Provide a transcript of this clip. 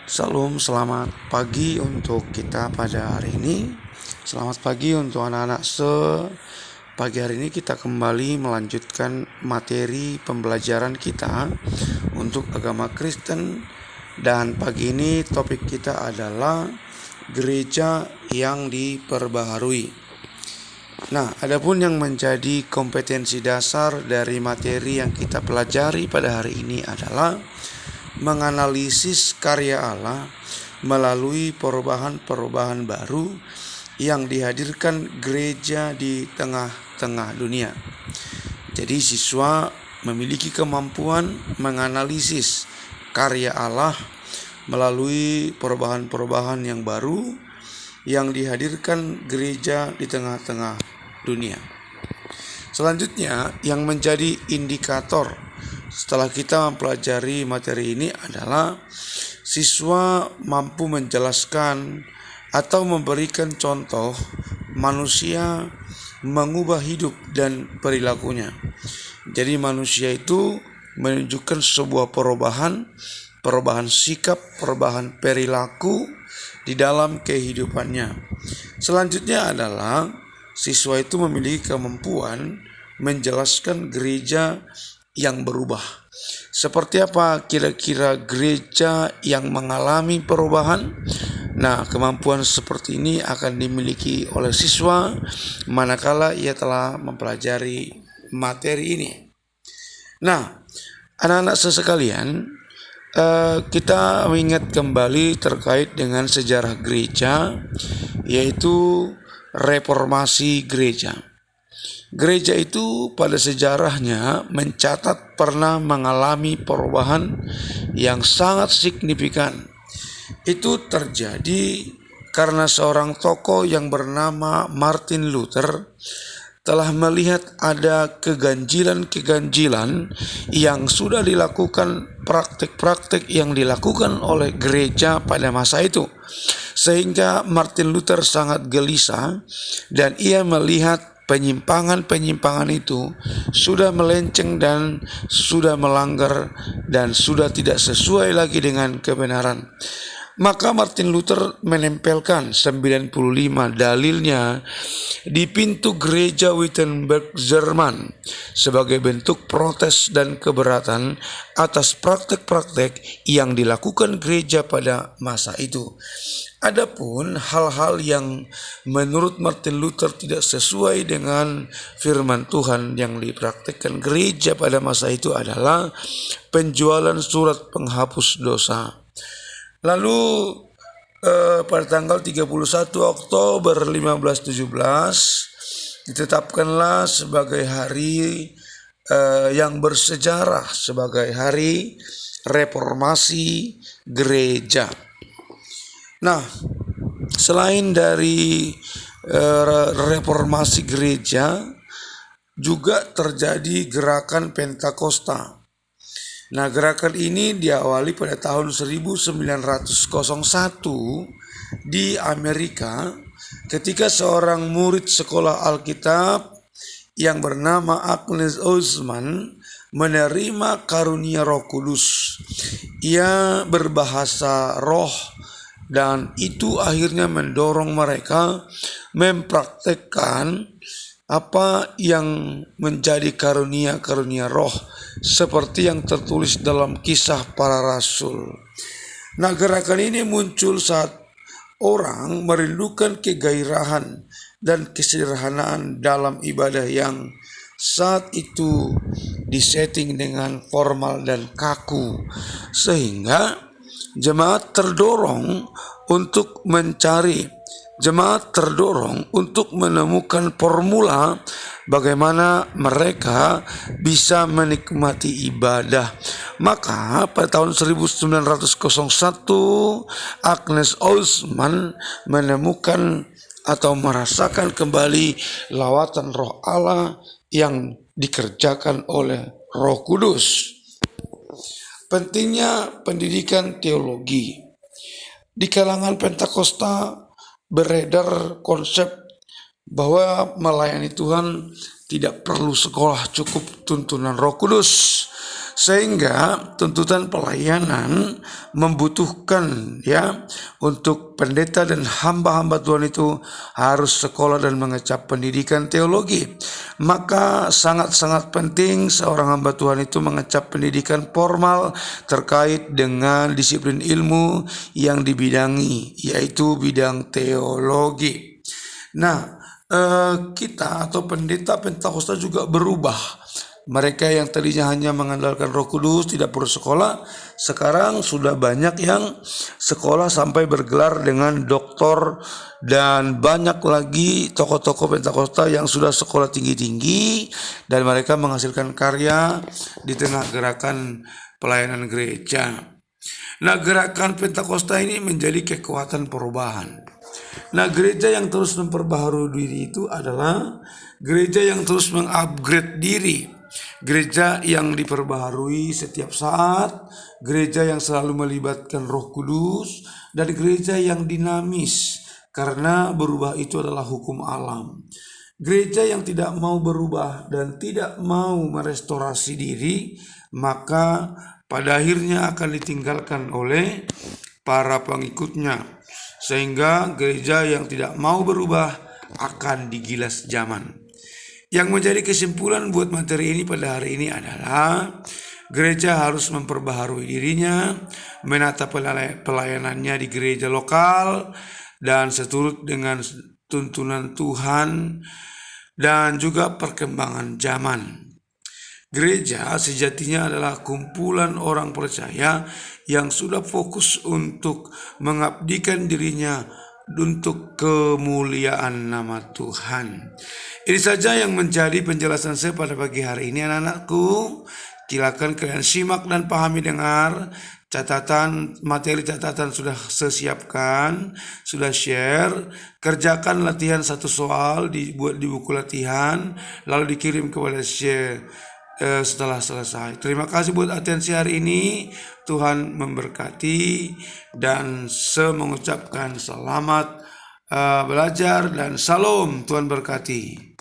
Salam, selamat pagi untuk kita pada hari ini. Selamat pagi untuk anak-anak. Pagi hari ini kita kembali melanjutkan materi pembelajaran kita untuk agama Kristen. Dan pagi ini topik kita adalah gereja yang diperbaharui. Nah, adapun yang menjadi kompetensi dasar dari materi yang kita pelajari pada hari ini adalah menganalisis karya Allah melalui perubahan-perubahan baru yang dihadirkan gereja di tengah-tengah dunia. Jadi siswa memiliki kemampuan menganalisis karya Allah melalui perubahan-perubahan yang baru yang dihadirkan gereja di tengah-tengah dunia. Selanjutnya, yang menjadi indikator setelah kita mempelajari materi ini adalah siswa mampu menjelaskan atau memberikan contoh manusia mengubah hidup dan perilakunya. Jadi manusia itu menunjukkan sebuah perubahan sikap, perubahan perilaku di dalam kehidupannya. Selanjutnya adalah siswa itu memiliki kemampuan menjelaskan gereja yang berubah. Seperti apa kira-kira gereja yang mengalami perubahan? Nah, kemampuan seperti ini akan dimiliki oleh siswa manakala ia telah mempelajari materi ini. Nah, anak-anak sekalian, kita mengingat kembali terkait dengan sejarah gereja, yaitu reformasi gereja. Gereja itu pada sejarahnya mencatat pernah mengalami perubahan yang sangat signifikan. Itu terjadi karena seorang tokoh yang bernama Martin Luther telah melihat ada keganjilan-keganjilan yang sudah dilakukan, praktik-praktik yang dilakukan oleh gereja pada masa itu. Sehingga Martin Luther sangat gelisah dan ia melihat penyimpangan-penyimpangan itu sudah melenceng dan sudah melanggar dan sudah tidak sesuai lagi dengan kebenaran. Maka Martin Luther menempelkan 95 dalilnya di pintu gereja Wittenberg, Jerman sebagai bentuk protes dan keberatan atas praktek-praktek yang dilakukan gereja pada masa itu. Adapun hal-hal yang menurut Martin Luther tidak sesuai dengan firman Tuhan yang dipraktikkan gereja pada masa itu adalah penjualan surat penghapus dosa. Lalu pada tanggal 31 Oktober 1517 ditetapkanlah sebagai hari yang bersejarah, sebagai hari reformasi gereja. Nah, selain dari reformasi gereja, juga terjadi gerakan Pentakosta. Nah, gerakan ini diawali pada tahun 1901 di Amerika ketika seorang murid sekolah Alkitab yang bernama Agnes Osman menerima karunia Roh Kudus. Ia berbahasa roh dan itu akhirnya mendorong mereka mempraktekkan apa yang menjadi karunia-karunia roh seperti yang tertulis dalam Kisah Para Rasul. Nah, gerakan ini muncul saat orang merindukan kegairahan dan kesederhanaan dalam ibadah yang saat itu disetting dengan formal dan kaku, sehingga jemaat terdorong untuk menemukan formula bagaimana mereka bisa menikmati ibadah. Maka pada tahun 1901 Agnes Osman menemukan atau merasakan kembali lawatan Roh Allah yang dikerjakan oleh Roh Kudus. Pentingnya pendidikan teologi. Di kalangan Pentakosta beredar konsep bahwa melayani Tuhan tidak perlu sekolah, cukup tuntunan Roh Kudus. Sehingga tuntutan pelayanan membutuhkan ya untuk pendeta dan hamba-hamba Tuhan itu harus sekolah dan mengecap pendidikan teologi. Maka sangat-sangat penting seorang hamba Tuhan itu mengecap pendidikan formal terkait dengan disiplin ilmu yang dibidangi, yaitu bidang teologi. Nah, kita atau pendeta Pentakosta juga berubah. Mereka yang tadinya hanya mengandalkan Roh Kudus, tidak perlu sekolah, sekarang sudah banyak yang sekolah sampai bergelar dengan doktor, dan banyak lagi tokoh-tokoh Pentakosta yang sudah sekolah tinggi-tinggi dan mereka menghasilkan karya di tengah gerakan pelayanan gereja. Nah, gerakan Pentakosta ini menjadi kekuatan perubahan. Nah, gereja yang terus memperbaharui diri itu adalah gereja yang terus mengupgrade diri, gereja yang diperbaharui setiap saat, gereja yang selalu melibatkan Roh Kudus, dan gereja yang dinamis karena berubah itu adalah hukum alam. Gereja yang tidak mau berubah dan tidak mau merestorasi diri, maka pada akhirnya akan ditinggalkan oleh para pengikutnya. Sehingga gereja yang tidak mau berubah akan digilas zaman. Yang menjadi kesimpulan buat materi ini pada hari ini adalah gereja harus memperbaharui dirinya, menata pelayanannya di gereja lokal, dan seturut dengan tuntunan Tuhan dan juga perkembangan zaman. Gereja sejatinya adalah kumpulan orang percaya yang sudah fokus untuk mengabdikan dirinya untuk kemuliaan nama Tuhan. Ini saja yang menjadi penjelasan saya pada pagi hari ini, anak-anakku. Silakan kalian simak dan pahami, dengar. Materi catatan sudah saya siapkan, sudah share. Kerjakan latihan satu soal, dibuat di buku latihan, lalu dikirim kepada share setelah selesai. Terima kasih buat atensi hari ini. Tuhan memberkati, dan saya mengucapkan selamat belajar dan salam. Tuhan berkati.